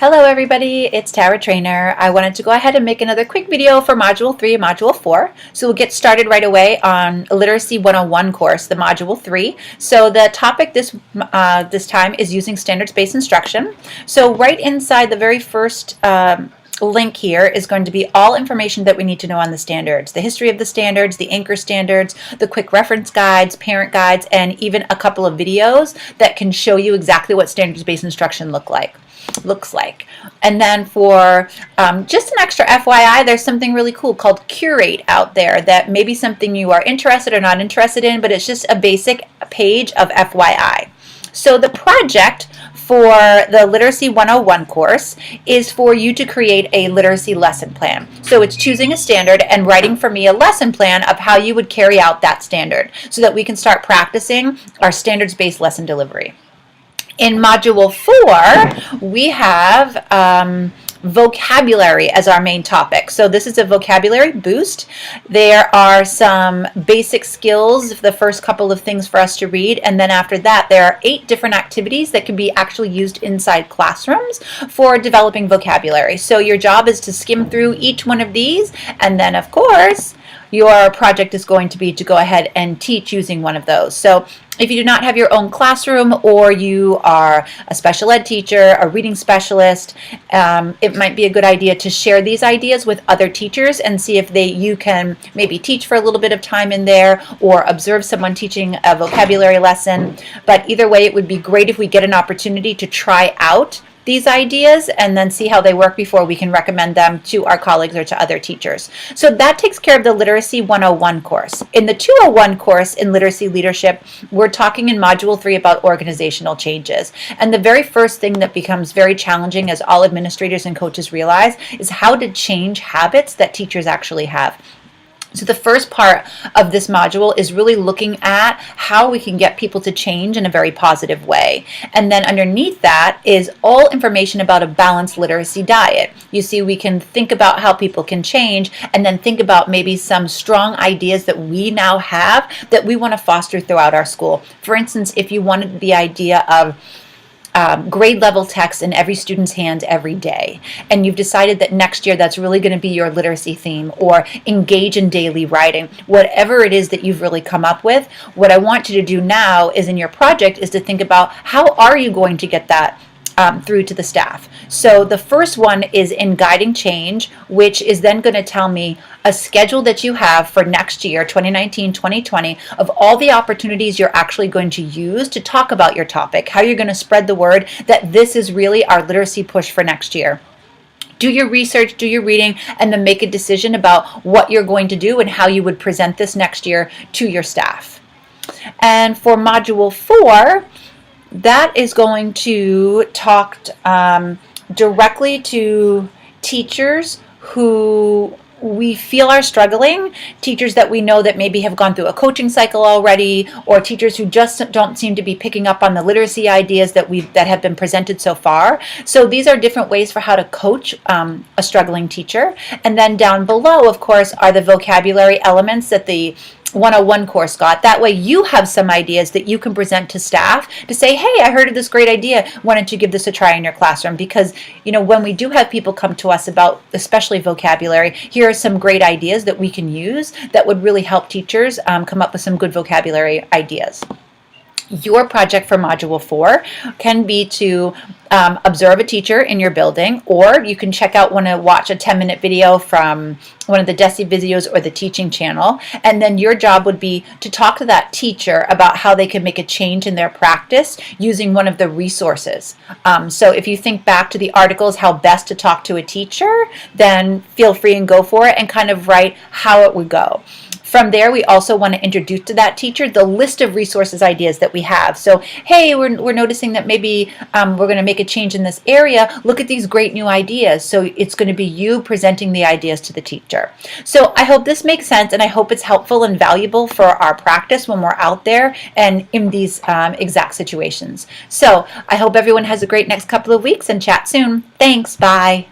Hello everybody, it's Tara Trainer. I wanted to go ahead and make another quick video for Module 3 and Module 4. So we'll get started right away on Literacy 101 course, the Module 3. So the topic this time is using standards-based instruction. So right inside the very first link here is going to be all information that we need to know on the standards, the history of the standards, the anchor standards, the quick reference guides, parent guides, and even a couple of videos that can show you exactly what standards-based instruction looks like. And then for just an extra FYI, there's something really cool called Curate out there that may be something you are interested or not interested in, but it's just a basic page of FYI. So the project for the Literacy 101 course is for you to create a literacy lesson plan. So it's choosing a standard and writing for me a lesson plan of how you would carry out that standard so that we can start practicing our standards-based lesson delivery. In Module 4, we have vocabulary as our main topic. So this is a vocabulary boost. There are some basic skills, the first couple of things for us to read, and then after that there are 8 different activities that can be actually used inside classrooms for developing vocabulary. So your job is to skim through each one of these, and then of course your project is going to be to go ahead and teach using one of those. So if you do not have your own classroom, or you are a special ed teacher, a reading specialist, it might be a good idea to share these ideas with other teachers and see if you can maybe teach for a little bit of time in there or observe someone teaching a vocabulary lesson. But either way, it would be great if we get an opportunity to try out these ideas and then see how they work before we can recommend them to our colleagues or to other teachers. So that takes care of the Literacy 101 course. In the 201 course in Literacy Leadership, we're talking in Module 3 about organizational changes. And the very first thing that becomes very challenging, as all administrators and coaches realize, is how to change habits that teachers actually have. So the first part of this module is really looking at how we can get people to change in a very positive way. And then underneath that is all information about a balanced literacy diet. You see, we can think about how people can change and then think about maybe some strong ideas that we now have that we want to foster throughout our school. For instance, if you wanted the idea of grade level text in every student's hands every day, and you've decided that next year that's really going to be your literacy theme, or engage in daily writing, whatever it is that you've really come up with, what I want you to do now is in your project is to think about how are you going to get that through to the staff. So the first one is in guiding change, which is then going to tell me a schedule that you have for next year, 2019-2020, of all the opportunities you're actually going to use to talk about your topic, how you're going to spread the word that this is really our literacy push for next year. Do your research, do your reading, and then make a decision about what you're going to do and how you would present this next year to your staff. And for Module 4, that is going to talk directly to teachers who we feel are struggling, teachers that we know that maybe have gone through a coaching cycle already, or teachers who just don't seem to be picking up on the literacy ideas that have been presented so far. So these are different ways for how to coach a struggling teacher. And then down below, of course, are the vocabulary elements that the 101 course got. That way you have some ideas that you can present to staff to say, hey, I heard of this great idea. Why don't you give this a try in your classroom? Because, you know, when we do have people come to us about especially vocabulary, here are some great ideas that we can use that would really help teachers come up with some good vocabulary ideas. Your project for Module 4 can be to observe a teacher in your building, or you can watch a 10-minute video from one of the DESE videos or the teaching channel, and then your job would be to talk to that teacher about how they can make a change in their practice using one of the resources. So if you think back to the articles, how best to talk to a teacher, then feel free and go for it and kind of write how it would go. From there, we also want to introduce to that teacher the list of resources ideas that we have. So, hey, we're noticing that maybe we're going to make a change in this area. Look at these great new ideas. So it's going to be you presenting the ideas to the teacher. So I hope this makes sense, and I hope it's helpful and valuable for our practice when we're out there and in these exact situations. So I hope everyone has a great next couple of weeks, and chat soon. Thanks. Bye.